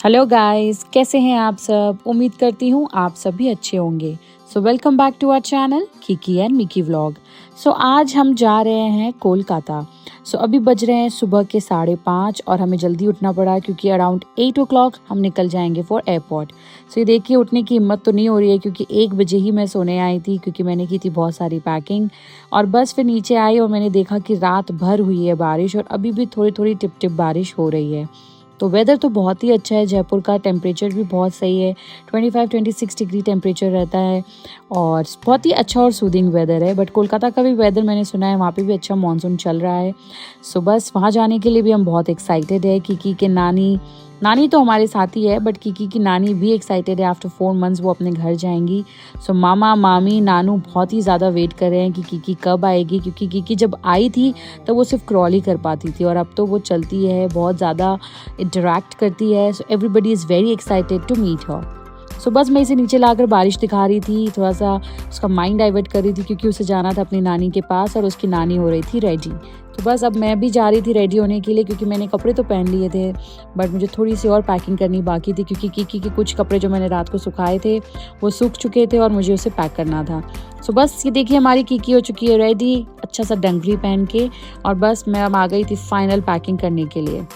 Hello guys, कैसे हैं आप सब। उम्मीद करती हूँ आप सब भी अच्छे होंगे। So welcome back to our channel Kiki and Mikey vlog. So आज हम जा रहे हैं कोलकाता। सो अभी बज रहे हैं सुबह के 5:30 और हमें जल्दी उठना पड़ा क्योंकि अराउंड 8 o'clock हम निकल जाएंगे फॉर एयरपोर्ट। सो ये देखिए, उठने की हिम्मत तो नहीं हो रही है क्योंकि 1 बजे ही मैं सोने आई थी क्योंकि मैंने की थी बहुत सारी पैकिंग। और बस फिर नीचे आई और मैंने देखा कि रात भर हुई है बारिश और अभी भी थोड़ी थोड़ी टिप टिप बारिश हो रही है। तो वेदर तो बहुत ही अच्छा है, जयपुर का टेम्परेचर भी बहुत सही है। 25-26 डिग्री टेम्परेचर रहता है और बहुत ही अच्छा और सूदिंग वेदर है। बट कोलकाता का भी वेदर मैंने सुना है वहाँ पे भी अच्छा मानसून चल रहा है। सो बस वहाँ जाने के लिए भी हम बहुत एक्साइटेड है। किकी के नानी नानी तो हमारे साथ ही है बट किकी की नानी भी एक्साइटेड है। आफ्टर 4 months वो अपने घर जाएंगी। सो मामा मामी नानू बहुत ही ज़्यादा वेट कर रहे हैं कि किकी कब आएगी, क्योंकि किकी जब आई थी तो वो सिर्फ क्रॉल ही कर पाती थी और अब तो वो चलती है, बहुत ज़्यादा इंटरेक्ट करती है। So everybody is very excited to meet her. So बस मैं इसे नीचे लाकर बारिश दिखा रही थी, थोड़ा सा उसका माइंड डाइवर्ट कर रही थी क्योंकि उसे जाना था अपनी नानी के पास और उसकी नानी हो रही थी रेडी। तो बस अब मैं भी जा रही थी रेडी होने के लिए क्योंकि मैंने कपड़े तो पहन लिए थे बट मुझे थोड़ी सी और पैकिंग करनी बाकी थी क्योंकि किकी के कुछ कपड़े जो मैंने रात को सुखाए थे वो सूख चुके थे और मुझे उसे पैक करना था। सो बस ये देखिए, हमारी किकी हो चुकी है रेडी, अच्छा सा डंगरी पहन के। और बस मैं अब आ गई थी फाइनल पैकिंग करने के लिए।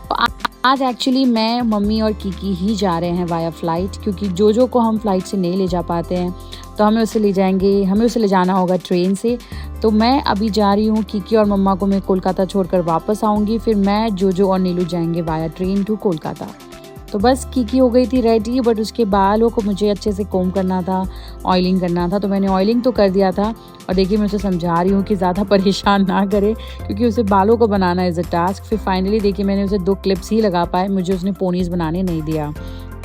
तो आज एक्चुअली मैं मम्मी और किकी ही जा रहे हैं वाया फ़्लाइट, क्योंकि जोजो को हम फ़्लाइट से नहीं ले जा पाते हैं तो हमें उसे ले जाना होगा ट्रेन से। तो मैं अभी जा रही हूँ, किकी और मम्मा को मैं कोलकाता छोड़कर वापस आऊँगी, फिर मैं जोजो और नीलू जाएंगे वाया ट्रेन टू कोलकाता। तो बस किकी हो गई थी रेडी बट उसके बालों को मुझे अच्छे से कोम करना था, ऑयलिंग करना था। तो मैंने ऑयलिंग तो कर दिया था और देखिए मैं उसे समझा रही हूँ कि ज़्यादा परेशान ना करे क्योंकि उसे बालों को बनाना इज़ अ टास्क। फिर फाइनली देखिए मैंने उसे 2 क्लिप्स ही लगा पाए, मुझे उसने पोनीज़ बनाने नहीं दिया।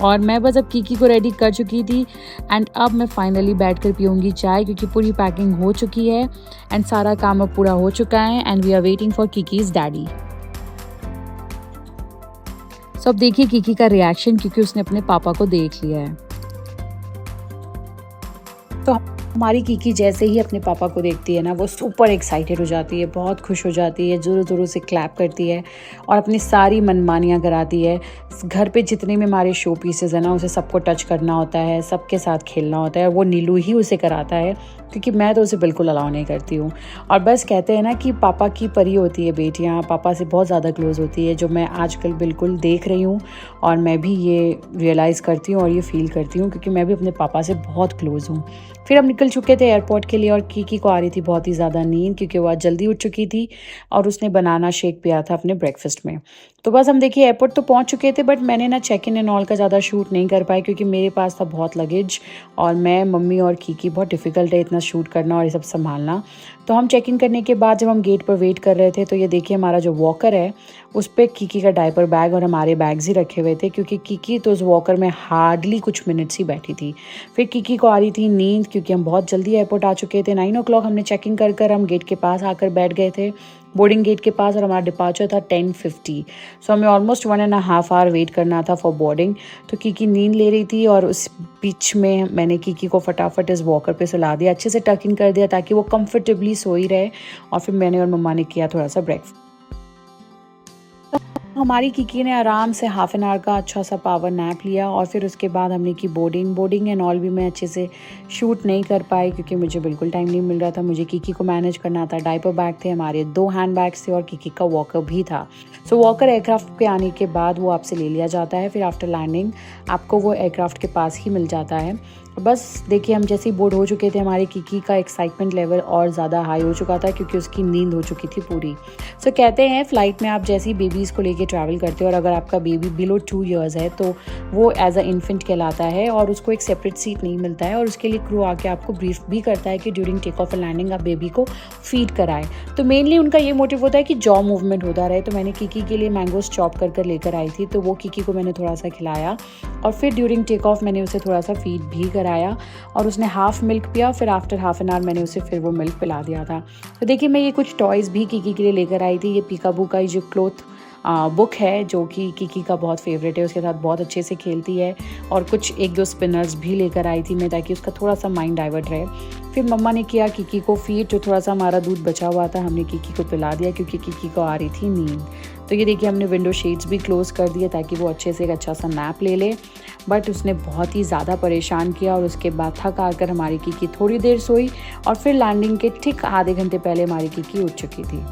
और मैं बस अब किकी को रेडी कर चुकी थी एंड अब मैं फाइनली बैठ कर पीऊँगी चाय क्योंकि पूरी पैकिंग हो चुकी है एंड सारा काम अब पूरा हो चुका है and we are waiting for Kiki's daddy. So अब देखिए किकी का रिएक्शन क्योंकि उसने अपने पापा को देख लिया है। तो हमारी किकी जैसे ही अपने पापा को देखती है ना वो सुपर एक्साइटेड हो जाती है, बहुत खुश हो जाती है, ज़ोरों ज़ोरों से क्लैप करती है और अपनी सारी मनमानियाँ कराती है। घर पे जितने भी हमारे शो पीसेस हैं ना उसे सबको टच करना होता है, सबके साथ खेलना होता है। वो नीलू ही उसे कराता है क्योंकि मैं तो उसे बिल्कुल अलाउ नहीं करती हूँ। और बस कहते हैं ना कि पापा की परी होती है बेटियाँ, पापा से बहुत ज़्यादा क्लोज होती है, जो मैं आजकल बिल्कुल देख रही हूँ और मैं भी ये रियलाइज़ करती हूँ और ये फील करती हूँ क्योंकि मैं भी अपने पापा से बहुत क्लोज हूँ। फिर हम निकल चुके थे एयरपोर्ट के लिए और किकी को आ रही थी बहुत ही ज़्यादा नींद क्योंकि वो आज जल्दी उठ चुकी थी और उसने बनाना शेक पिया था अपने ब्रेकफास्ट में। तो बस हम देखिए एयरपोर्ट तो पहुंच चुके थे बट मैंने ना चेक इन एंड ऑल का ज़्यादा शूट नहीं कर पाई क्योंकि मेरे पास था बहुत लगेज और मैं, मम्मी और किकी बहुत डिफ़िकल्ट है इतना शूट करना और ये सब संभालना। तो हम चेक इन करने के बाद जब हम गेट पर वेट कर रहे थे तो ये देखिए हमारा जो वॉकर है उस पर किकी का डायपर बैग और हमारे बैग्स ही रखे हुए थे क्योंकि किकी तो उस वॉकर में हार्डली कुछ मिनट्स ही बैठी थी। फिर किकी को आ रही थी नींद क्योंकि हम बहुत जल्दी एयरपोर्ट आ चुके थे। 9 o'clock हमने चेक इन कर हम गेट के पास आकर बैठ गए थे, बोर्डिंग गेट के पास, और हमारा डिपार्चर था 10:50। सो हमें ऑलमोस्ट 1.5 hour वेट करना था फॉर बोर्डिंग। तो किकी नींद ले रही थी और उस बीच में मैंने किकी को फटाफट इस वॉकर पे सुला दिया, अच्छे से टक इन कर दिया ताकि वो कंफर्टेबली सोई रहे। और फिर मैंने और मम्मा ने किया थोड़ा सा ब्रेकफास्ट। हमारी किकी ने आराम से हाफ एन आवर का अच्छा सा पावर नैप लिया और फिर उसके बाद हमने की बोर्डिंग एंड ऑल भी मैं अच्छे से शूट नहीं कर पाई क्योंकि मुझे बिल्कुल टाइम नहीं मिल रहा था। मुझे किकी को मैनेज करना था, डायपर बैग थे हमारे, 2 हैंड बैग्स थे और किकी का वॉकर भी था। सो वॉकर एयरक्राफ्ट पे आने के बाद वो आपसे ले लिया जाता है, फिर आफ्टर लैंडिंग आपको वो एयरक्राफ्ट के पास ही मिल जाता है। बस देखिए हम जैसे ही बोर्ड हो चुके थे हमारी किकी का एक्साइटमेंट लेवल और ज़्यादा हाई हो चुका था क्योंकि उसकी नींद हो चुकी थी पूरी। सो कहते हैं फ़्लाइट में आप जैसे ही बेबीज़ को लेके ट्रैवल करते हो और अगर आपका बेबी बिलो 2 years है तो वो एज अ इन्फेंट कहलाता है और उसको एक सेपरेट सीट नहीं मिलता है और उसके लिए क्रू आके आपको ब्रीफ भी करता है कि during take off and landing आप बेबी को फीड कराएं। तो मेनली उनका ये मोटिव होता है कि जॉ मूवमेंट होता रहे। तो मैंने किकी के लिए मैंगोस चॉप कर लेकर आई थी, तो वो किकी को मैंने थोड़ा सा खिलाया और फिर ड्यूरिंग टेक ऑफ मैंने उसे थोड़ा सा फीड भी कराया और उसने हाफ मिल्क पिया। फिर आफ्टर हाफ एन आवर मैंने उसे फिर वो मिल्क पिला दिया था। तो देखिए मैं ये कुछ टॉयज़ भी किकी के लिए लेकर आई थी। ये पीकाबू का जो क्लॉथ बुक है जो कि कीकी का बहुत फेवरेट है, उसके साथ बहुत अच्छे से खेलती है। और कुछ 1-2 स्पिनर्स भी लेकर आई थी मैं ताकि उसका थोड़ा सा माइंड डाइवर्ट रहे। फिर मम्मा ने किया कीकी को फीड, जो थोड़ा सा हमारा दूध बचा हुआ था हमने कीकी को पिला दिया क्योंकि कीकी को आ रही थी नींद। तो ये देखिए हमने विंडो शेड्स भी क्लोज़ कर दिए ताकि वो अच्छे से एक अच्छा सा नैप ले ले। बट उसने बहुत ही ज़्यादा परेशान किया और उसके बाद थक आकर हमारी कीकी थोड़ी देर सोई और फिर लैंडिंग के ठीक आधे घंटे पहले हमारी कीकी उठ चुकी थी।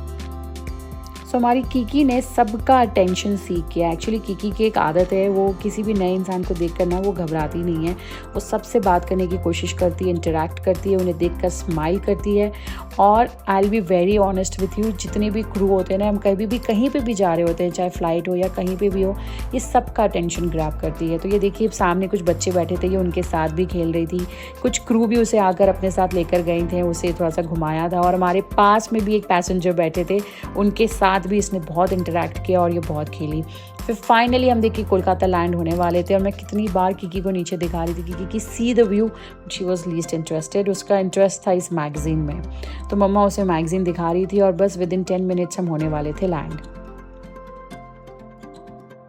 सो हमारी कीकी ने सबका अटेंशन सीख किया। एक्चुअली कीकी की एक आदत है, वो किसी भी नए इंसान को देखकर ना वो घबराती नहीं है, वो सबसे बात करने की कोशिश करती है, इंटरेक्ट करती है, उन्हें देखकर स्माइल करती है। और I will be very honest with you, जितने भी क्रू होते हैं ना, हम कभी भी कहीं पे भी जा रहे होते हैं, चाहे फ्लाइट हो या कहीं पे भी हो, ये सबका अटेंशन ग्रैब करती है। तो ये देखिए सामने कुछ बच्चे बैठे थे, ये उनके साथ भी खेल रही थी। कुछ क्रू भी उसे आकर अपने साथ लेकर गए थे, उसे थोड़ा सा घुमाया था। और हमारे पास में भी एक पैसेंजर बैठे थे, उनके साथ भी इसने बहुत इंटरेक्ट किया और ये बहुत खेली। फिर फाइनली हम देखिए कोलकाता लैंड होने वाले थे और मैं कितनी बार कीकी को नीचे दिखा रही थी कि Kiki see the view, she was least interested. उसका इंटरेस्ट था इस मैगजीन में, तो मम्मा उसे मैगजीन दिखा रही थी और बस विद इन 10 मिनट्स हम होने वाले थे लैंड।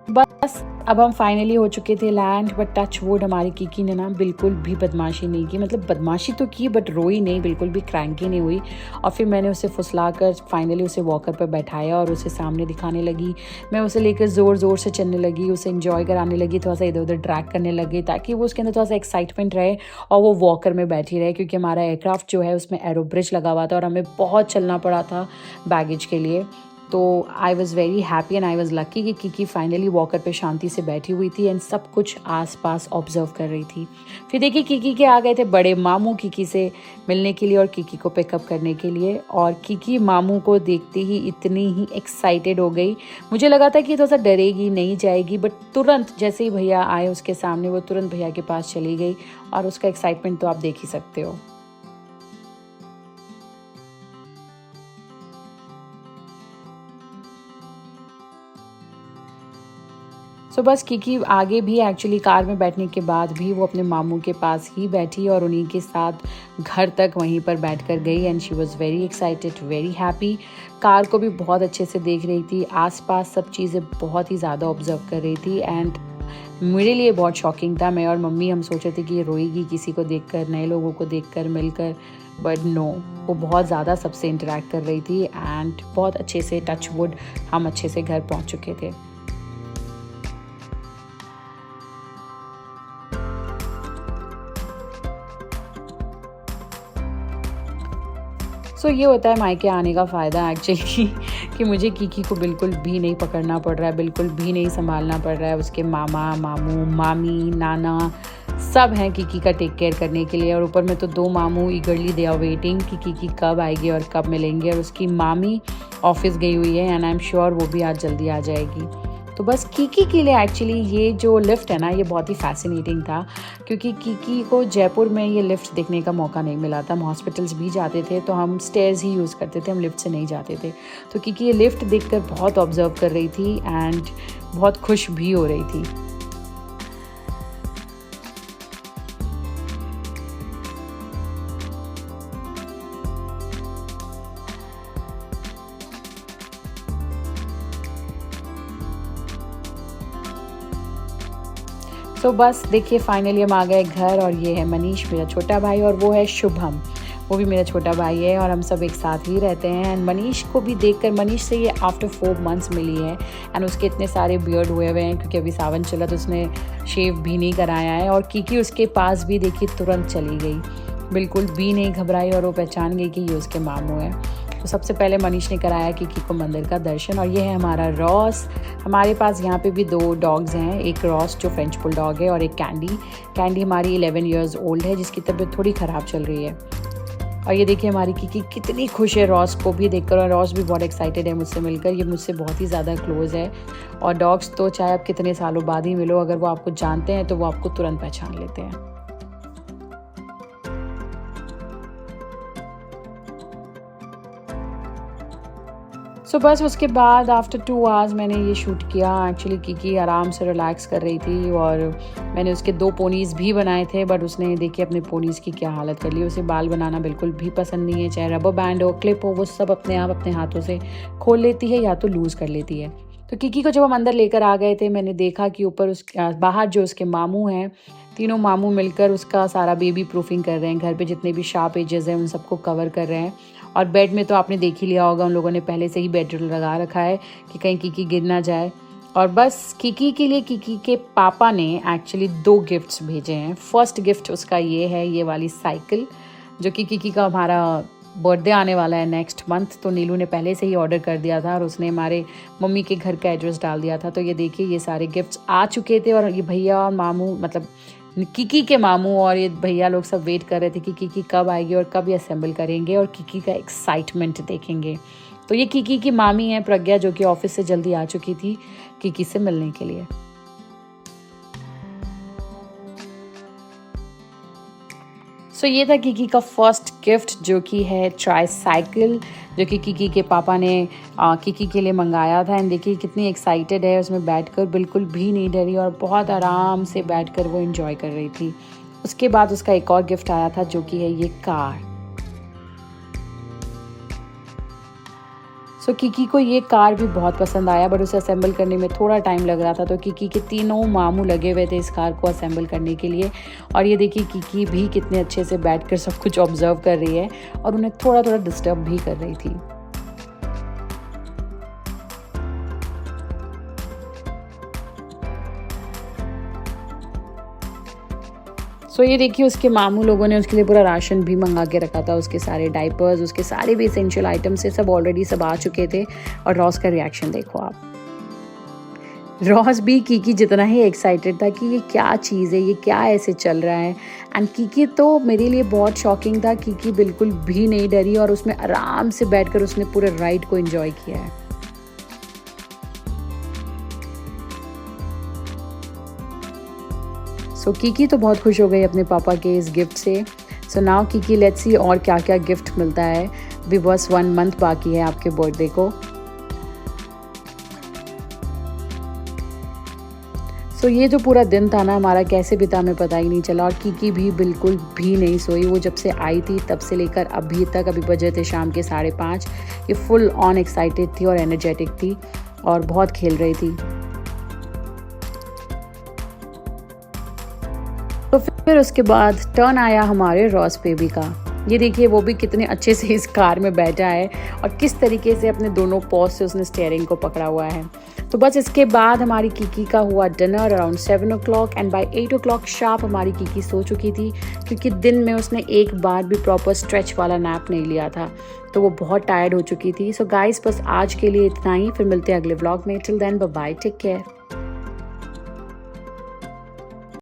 बस अब हम फाइनली हो चुके थे लैंड, बट टच वुड हमारी कीकी ने ना बिल्कुल भी बदमाशी नहीं की। मतलब बदमाशी तो की बट रोई नहीं, बिल्कुल भी क्रैंकी नहीं हुई। और फिर मैंने उसे फुसला कर फाइनली उसे वॉकर पर बैठाया और उसे सामने दिखाने लगी। मैं उसे लेकर ज़ोर ज़ोर से चलने लगी, उसे इंजॉय कराने लगी, थोड़ा सा इधर उधर ड्रैग करने लगी ताकि वो उसके अंदर थोड़ा सा एक्साइटमेंट रहे और वो वॉकर में बैठी रहे, क्योंकि हमारा एयरक्राफ्ट जो है उसमें एरो ब्रिज लगा हुआ था और हमें बहुत चलना पड़ा था बैगेज के लिए। तो I was very happy and I was lucky कि कीकी फाइनली वॉकर पे शांति से बैठी हुई थी एंड सब कुछ आसपास ऑब्जर्व कर रही थी। फिर देखिए कीकी के आ गए थे बड़े मामू कीकी से मिलने के लिए और कीकी को पिकअप करने के लिए। और कीकी मामू को देखते ही इतनी ही एक्साइटेड हो गई, मुझे लगा था कि थोड़ा सा डरेगी, नहीं जाएगी, बट तुरंत जैसे ही भैया आए उसके सामने वो तुरंत भैया के पास चली गई और उसका एक्साइटमेंट तो आप देख ही सकते हो। सो बस कीकी आगे भी एक्चुअली कार में बैठने के बाद भी वो अपने मामू के पास ही बैठी और उन्हीं के साथ घर तक वहीं पर बैठ कर गई and she was very excited, very happy. Car को भी बहुत अच्छे से देख रही थी, आसपास सब चीज़ें बहुत ही ज़्यादा ऑब्जर्व कर रही थी एंड मेरे लिए बहुत शॉकिंग था। मैं और मम्मी हम सोच रहे थे कि ये रोएगी किसी को देखकर, नए लोगों को देखकर, मिलकर, बट नो, वो बहुत ज़्यादा सबसे इंटरेक्ट कर रही थी एंड बहुत अच्छे से टच वुड हम अच्छे से घर पहुँच चुके थे। सो ये होता है मायके आने का फ़ायदा एक्चुअली कि मुझे कीकी को बिल्कुल भी नहीं पकड़ना पड़ रहा है, बिल्कुल भी नहीं संभालना पड़ रहा है। उसके मामा, मामू, मामी, नाना सब हैं कीकी का टेक केयर करने के लिए और ऊपर में तो 2 मामू ईगरली दे आर वेटिंग कि कीकी कब आएगी और कब मिलेंगे। और उसकी मामी ऑफिस गई हुई है एंड आई एम श्योर वो भी आज जल्दी आ जाएगी। तो बस कीकी के लिए एक्चुअली ये जो लिफ्ट है ना, ये बहुत ही फैसिनेटिंग था क्योंकि कीकी को जयपुर में ये लिफ्ट देखने का मौका नहीं मिला था। हम हॉस्पिटल्स भी जाते थे तो हम स्टेयर्स ही यूज़ करते थे, हम लिफ्ट से नहीं जाते थे। तो कीकी ये लिफ्ट देखकर बहुत ऑब्जर्व कर रही थी एंड बहुत खुश भी हो रही थी। तो बस देखिए फाइनली हम आ गए घर और ये है मनीष मेरा छोटा भाई और वो है शुभम, वो भी मेरा छोटा भाई है और हम सब एक साथ ही रहते हैं। एंड मनीष को भी देखकर, मनीष से ये आफ्टर 4 मंथ्स मिली है एंड उसके इतने सारे बियर्ड हुए हुए हैं क्योंकि अभी सावन चला तो उसने शेव भी नहीं कराया है। और कीकी उसके पास भी देखिए तुरंत चली गई, बिल्कुल भी नहीं घबराई और वो पहचान गई कि ये उसके मामू है। तो सबसे पहले मनीष ने कराया कीकी को मंदिर का दर्शन। और ये है हमारा रॉस। हमारे पास यहाँ पे भी 2 डॉग्स हैं, एक रॉस जो फ्रेंच बुल डॉग है और एक कैंडी। कैंडी हमारी 11 इयर्स ओल्ड है जिसकी तबीयत थोड़ी ख़राब चल रही है। और ये देखिए हमारी कीकी कितनी खुश है रॉस को भी देखकर और रॉस भी बहुत एक्साइटेड है मुझसे मिलकर। ये मुझसे बहुत ही ज़्यादा क्लोज़ है और डॉग्स तो चाहे आप कितने सालों बाद ही मिलो, अगर वो आपको जानते हैं तो वो आपको तुरंत पहचान लेते हैं। सो बस उसके बाद आफ्टर 2 आवर्स मैंने ये शूट किया। एक्चुअली कीकी आराम से रिलैक्स कर रही थी और मैंने उसके 2 पोनीज़ भी बनाए थे, बट उसने देखिए अपने पोनीज़ की क्या हालत कर ली। उसे बाल बनाना बिल्कुल भी पसंद नहीं है, चाहे रबर बैंड हो, क्लिप हो, वो सब अपने आप अपने हाथों से खोल लेती है या तो लूज़ कर लेती है। तो किकी को जब हम अंदर लेकर आ गए थे, मैंने देखा कि ऊपर बाहर जो उसके मामू हैं, तीनों मामू मिलकर उसका सारा बेबी प्रूफिंग कर रहे हैं। घर पे जितने भी शार्प एजेस हैं उन सबको कवर कर रहे हैं। और बेड में तो आपने देख ही लिया होगा, उन लोगों ने पहले से ही बेड रोल लगा रखा है कि कहीं किकी गिर ना जाए। और बस किकी के लिए किकी के पापा ने एक्चुअली 2 गिफ्ट्स भेजे हैं। फर्स्ट गिफ्ट उसका ये है, ये वाली साइकिल, जो कि किकी का हमारा बर्थडे आने वाला है नेक्स्ट मंथ, तो नीलू ने पहले से ही ऑर्डर कर दिया था और उसने हमारे मम्मी के घर का एड्रेस डाल दिया था। तो ये देखिए, ये सारे गिफ्ट्स आ चुके थे और ये भैया और मामू, मतलब किकी के मामू और ये भैया लोग सब वेट कर रहे थे कि किकी कब आएगी और कब ये असेंबल करेंगे और किकी का एक्साइटमेंट देखेंगे। तो ये किकी की मामी है प्रज्ञा, जो कि ऑफिस से जल्दी आ चुकी थी किकी से मिलने के लिए। सो ये था किकी का फर्स्ट गिफ्ट, जो कि है ट्राईसाइकिल, जो कि किकी के पापा ने किकी के लिए मंगाया था। एंड देखिए कितनी एक्साइटेड है, उसमें बैठकर बिल्कुल भी नहीं डरी और बहुत आराम से बैठकर वो एंजॉय कर रही थी। उसके बाद उसका एक और गिफ्ट आया था, जो कि है ये कार। सो किकी को ये कार भी बहुत पसंद आया, बट उसे असेंबल करने में थोड़ा टाइम लग रहा था। तो किकी के तीनों मामू लगे हुए थे इस कार को असेंबल करने के लिए। और ये देखिए किकी भी कितने अच्छे से बैठकर सब कुछ ऑब्जर्व कर रही है और उन्हें थोड़ा थोड़ा डिस्टर्ब भी कर रही थी। सो ये देखिए, उसके मामू लोगों ने उसके लिए पूरा राशन भी मंगा के रखा था। उसके सारे डाइपर्स, उसके सारे भी एसेंशियल आइटम्स से सब ऑलरेडी सब आ चुके थे। और रॉस का रिएक्शन देखो आप। रॉस भी किकी जितना ही एक्साइटेड था कि ये क्या चीज़ है, ये क्या ऐसे चल रहा है। एंड किकी तो मेरे लिए बहुत शॉकिंग था। किकी बिल्कुल भी नहीं डरी और उसमें आराम से बैठकर उसने पूरे राइड को एंजॉय किया है। सो किकी तो बहुत खुश हो गई अपने पापा के इस गिफ्ट से। So now Kiki, let's see और क्या क्या गिफ्ट मिलता है। अभी बस 1 मंथ बाकी है आपके बर्थडे को। सो ये जो पूरा दिन था ना हमारा, कैसे बीता हमें पता ही नहीं चला। और किकी भी बिल्कुल भी नहीं सोई। वो जब से आई थी तब से लेकर अभी तक, अभी बजे थे शाम के 5:30, ये फुल ऑन एक्साइटेड थी और एनर्जेटिक थी और बहुत खेल रही थी। तो फिर उसके बाद टर्न आया हमारे रॉस बेबी का। ये देखिए, वो भी कितने अच्छे से इस कार में बैठा है और किस तरीके से अपने दोनों पॉज से उसने स्टीयरिंग को पकड़ा हुआ है। तो बस इसके बाद हमारी किकी का हुआ dinner around 7 o'clock and by 8 o'clock sharp हमारी किकी सो चुकी थी, क्योंकि दिन में उसने एक बार भी प्रॉपर स्ट्रेच वाला नैप नहीं लिया था। तो वो बहुत टायर्ड हो चुकी थी। सो गाइस, बस आज के लिए इतना ही। फिर मिलते हैं अगले व्लॉग में। Till then, bye bye, take care.